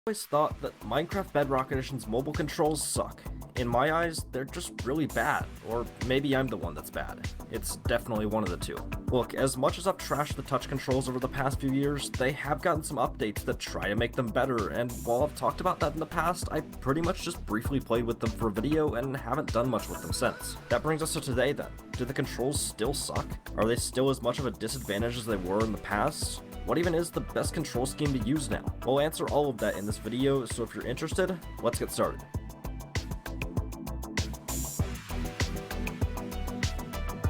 Always thought that Minecraft Bedrock Edition's mobile controls suck. In my eyes, they're just really bad, or maybe I'm the one that's bad. It's definitely one of the two. Look, as much as I've trashed the touch controls over the past few years, they have gotten some updates that try to make them better, and while I've talked about that in the past, I pretty much just briefly played with them for a video and haven't done much with them since. That brings us to today then. Do the controls still suck? Are they still as much of a disadvantage as they were in the past? What even is the best control scheme to use now? We'll answer all of that in this video, so if you're interested, let's get started.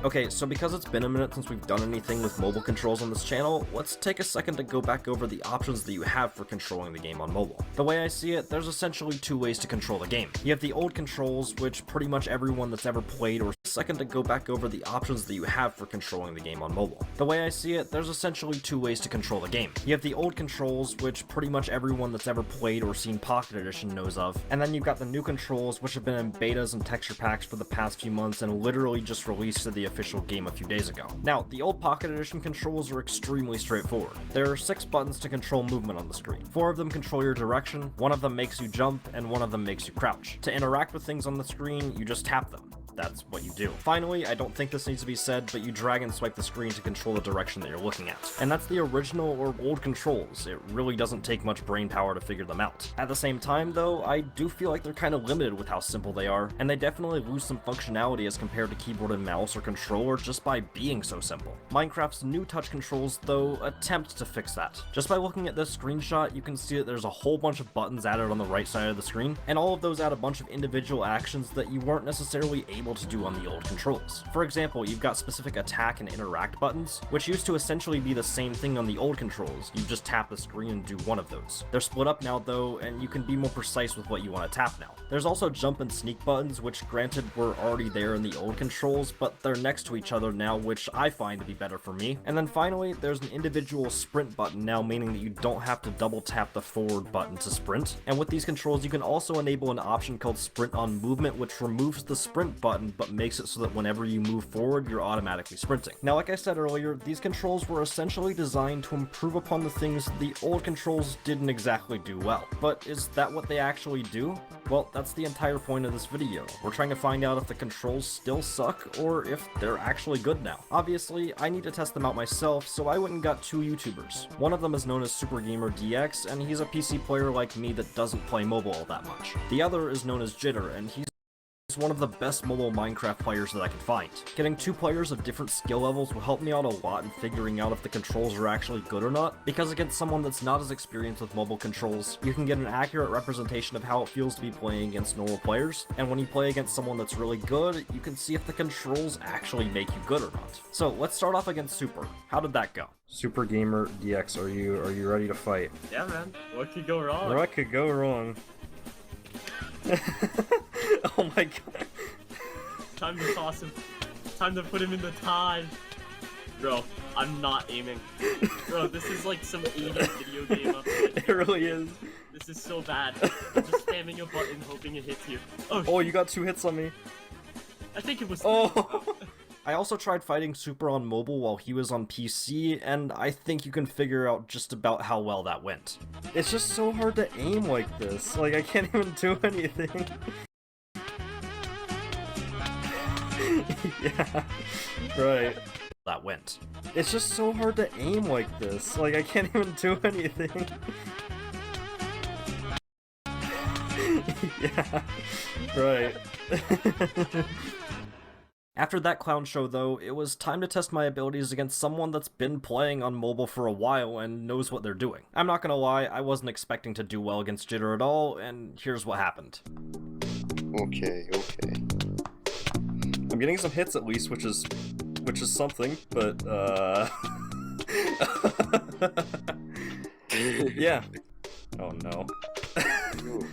Okay, so because it's been a minute since we've done anything with mobile controls on this channel, let's take a second to go back over the options that you have for controlling the game on mobile. The way I see it, there's essentially two ways to control the game. You have the old controls, which pretty much everyone that's ever played, or second to go back over the options that you have for controlling the game on mobile. The way I see it, there's essentially two ways to control the game. You have the old controls, which pretty much everyone that's ever played or seen Pocket Edition knows of, and then you've got the new controls, which have been in betas and texture packs for the past few months and literally just released to the official game a few days ago. Now, the old Pocket Edition controls are extremely straightforward. There are 6 buttons to control movement on the screen. 4 of them control your direction, 1 of them makes you jump, and 1 of them makes you crouch. To interact with things on the screen, you just tap them. That's what you do. Finally, I don't think this needs to be said, but you drag and swipe the screen to control the direction that you're looking at. And that's the original or old controls. It really doesn't take much brain power to figure them out. At the same time, though, I do feel like they're kind of limited with how simple they are, and they definitely lose some functionality as compared to keyboard and mouse or controller just by being so simple. Minecraft's new touch controls, though, attempt to fix that. Just by looking at this screenshot, you can see that there's a whole bunch of buttons added on the right side of the screen, and all of those add a bunch of individual actions that you weren't necessarily able to do on the old controls. For example, you've got specific attack and interact buttons, which used to essentially be the same thing on the old controls. You just tap the screen and do one of those. They're split up now though, and you can be more precise with what you want to tap now. There's also jump and sneak buttons, which granted were already there in the old controls, but they're next to each other now, which I find to be better for me. And then finally, there's an individual sprint button now, meaning that you don't have to double tap the forward button to sprint. And with these controls, you can also enable an option called sprint on movement, which removes the sprint button but makes it so that whenever you move forward, you're automatically sprinting. Now, like I said earlier, these controls were essentially designed to improve upon the things the old controls didn't exactly do well. But is that what they actually do? Well, that's the entire point of this video. We're trying to find out if the controls still suck or if they're actually good now. Obviously, I need to test them out myself, so I went and got 2 YouTubers. One of them is known as SuperGamerDX, and he's a PC player like me that doesn't play mobile all that much. The other is known as Jitter, and he's one of the best mobile Minecraft players that I could find. Getting 2 players of different skill levels will help me out a lot in figuring out if the controls are actually good or not, because against someone that's not as experienced with mobile controls, you can get an accurate representation of how it feels to be playing against normal players, and when you play against someone that's really good, you can see if the controls actually make you good or not. So let's start off against Super. How did that go? Super Gamer DX, are you ready to fight? Yeah, man. What could go wrong? What could go wrong? Oh my god. Time to toss him. Time to put him in the tide. Bro, I'm not aiming. Bro, this is like some 80s video game update. It really is. This is so bad. I'm just spamming a button hoping it hits you. Oh, you got 2 hits on me. I think it was. Oh. I also tried fighting Super on mobile while he was on PC, and I think you can figure out just about how well that went. It's just so hard to aim like this. Like, I can't even do anything. Yeah, right. That went. It's just so hard to aim like this. Like, I can't even do anything. Yeah, right. After that clown show though, it was time to test my abilities against someone that's been playing on mobile for a while and knows what they're doing. I'm not gonna lie, I wasn't expecting to do well against Jitter at all, and here's what happened. Okay. I'm getting some hits at least, which is something, but yeah. Oh no.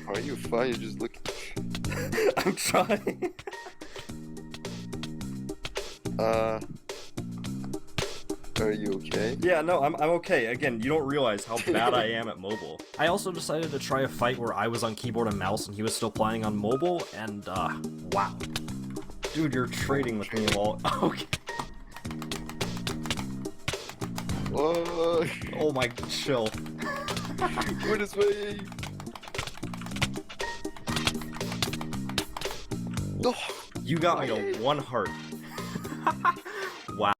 Are you fine? You're just looking. I'm trying. Are you okay? Yeah, no, I'm okay. Again, you don't realize how bad I am at mobile. I also decided to try a fight where I was on keyboard and mouse and he was still playing on mobile, and wow. Dude, you're trading with me while... Okay. Whoa! Oh my, chill. Go this way! No. You got me a 1 heart. Wow.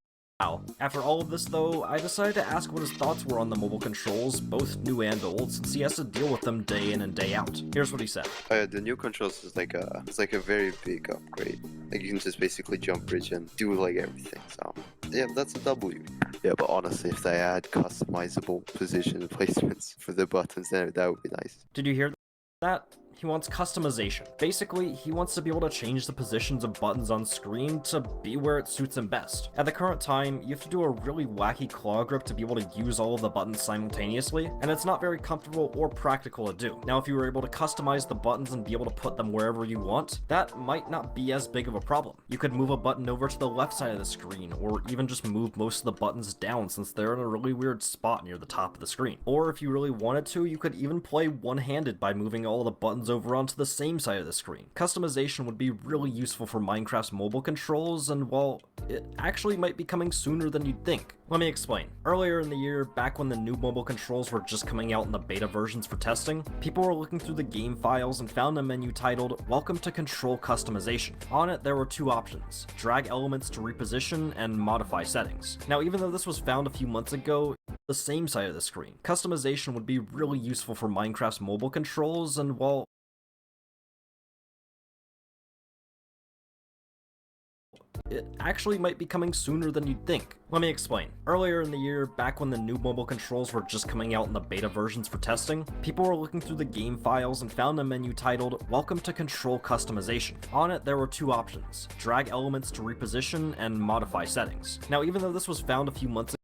After all of this though, I decided to ask what his thoughts were on the mobile controls, both new and old, since he has to deal with them day in and day out. Here's what he said. The new controls is like a very big upgrade. Like you can just basically jump bridge and do like everything. So yeah, that's a W. Yeah, but honestly, if they add customizable position placements for the buttons, then that would be nice. Did you hear that? He wants customization. Basically, he wants to be able to change the positions of buttons on screen to be where it suits him best. At the current time, you have to do a really wacky claw grip to be able to use all of the buttons simultaneously, and it's not very comfortable or practical to do. Now, if you were able to customize the buttons and be able to put them wherever you want, that might not be as big of a problem. You could move a button over to the left side of the screen, or even just move most of the buttons down since they're in a really weird spot near the top of the screen. Or if you really wanted to, you could even play one-handed by moving all the buttons over onto the same side of the screen. Customization would be really useful for Minecraft's mobile controls, and well, it actually might be coming sooner than you'd think. Let me explain. Earlier in the year, back when the new mobile controls were just coming out in the beta versions for testing, people were looking through the game files and found a menu titled Welcome to Control Customization. On it, there were 2 options: drag elements to reposition and modify settings. Now, even though this was found a few months ago, the same side of the screen, customization would be really useful for Minecraft's mobile controls, and well, it actually might be coming sooner than you'd think. Let me explain. Earlier in the year, back when the new mobile controls were just coming out in the beta versions for testing, people were looking through the game files and found a menu titled Welcome to Control Customization. On it, there were 2 options: drag elements to reposition and modify settings. Now, even though this was found a few months ago,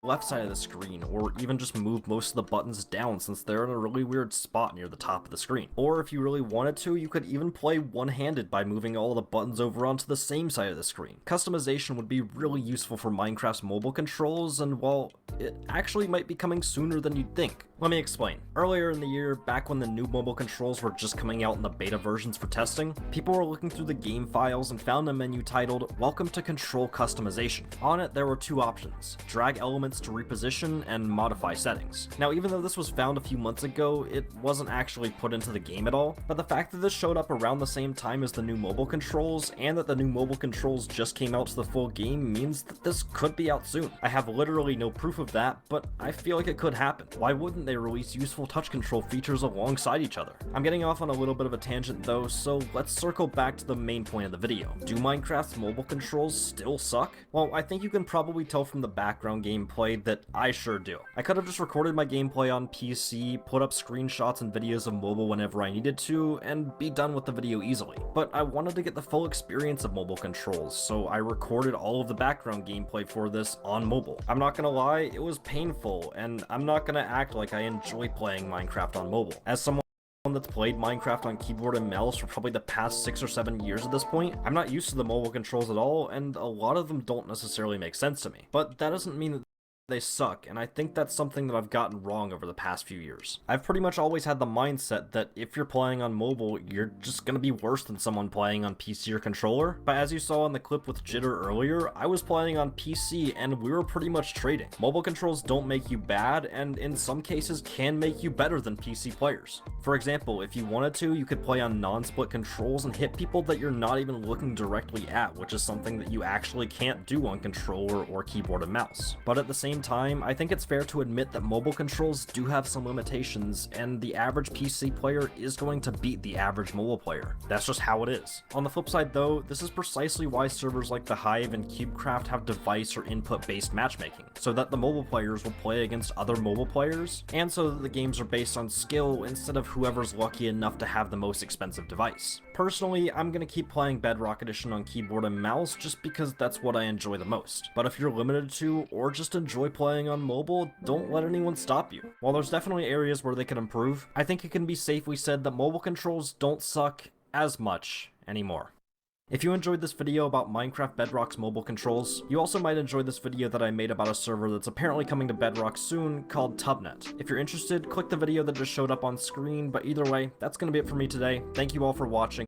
left side of the screen, or even just move most of the buttons down since they're in a really weird spot near the top of the screen. Or if you really wanted to, you could even play one-handed by moving all the buttons over onto the same side of the screen. Customization would be really useful for Minecraft's mobile controls, and well, it actually might be coming sooner than you'd think. Let me explain. Earlier in the year, back when the new mobile controls were just coming out in the beta versions for testing, people were looking through the game files and found a menu titled Welcome to Control Customization. On it, there were 2 options: drag elements to reposition and modify settings. Now, even though this was found a few months ago, it wasn't actually put into the game at all, but the fact that this showed up around the same time as the new mobile controls, and that the new mobile controls just came out to the full game, means that this could be out soon. I have literally no proof of that, but I feel like it could happen. Why wouldn't they release useful touch control features alongside each other? I'm getting off on a little bit of a tangent though, so let's circle back to the main point of the video. Do Minecraft's mobile controls still suck? Well, I think you can probably tell from the background gameplay that I sure do. I could have just recorded my gameplay on PC, put up screenshots and videos of mobile whenever I needed to, and be done with the video easily. But I wanted to get the full experience of mobile controls, so I recorded all of the background gameplay for this on mobile. I'm not gonna lie, it was painful, and I'm not gonna act like I enjoy playing Minecraft on mobile. As someone that's played Minecraft on keyboard and mouse for probably the past 6 or 7 years at this point, I'm not used to the mobile controls at all, and a lot of them don't necessarily make sense to me. But that doesn't mean that they suck, and I think that's something that I've gotten wrong over the past few years. I've pretty much always had the mindset that if you're playing on mobile, you're just gonna be worse than someone playing on PC or controller. But as you saw in the clip with Jitter earlier, I was playing on PC and we were pretty much trading. Mobile controls don't make you bad, and in some cases can make you better than PC players. For example, if you wanted to, you could play on non-split controls and hit people that you're not even looking directly at, which is something that you actually can't do on controller or keyboard and mouse. But at the same time, I think it's fair to admit that mobile controls do have some limitations, and the average PC player is going to beat the average mobile player. That's just how it is. On the flip side though, this is precisely why servers like the Hive and CubeCraft have device or input-based matchmaking, so that the mobile players will play against other mobile players, and so that the games are based on skill instead of whoever's lucky enough to have the most expensive device. Personally, I'm gonna keep playing Bedrock Edition on keyboard and mouse just because that's what I enjoy the most. But if you're limited to, or just enjoy playing on mobile, don't let anyone stop you. While there's definitely areas where they can improve, I think it can be safely said that mobile controls don't suck as much anymore. If you enjoyed this video about Minecraft Bedrock's mobile controls, you also might enjoy this video that I made about a server that's apparently coming to Bedrock soon called Tubnet. If you're interested, click the video that just showed up on screen, but either way, that's gonna be it for me today. Thank you all for watching.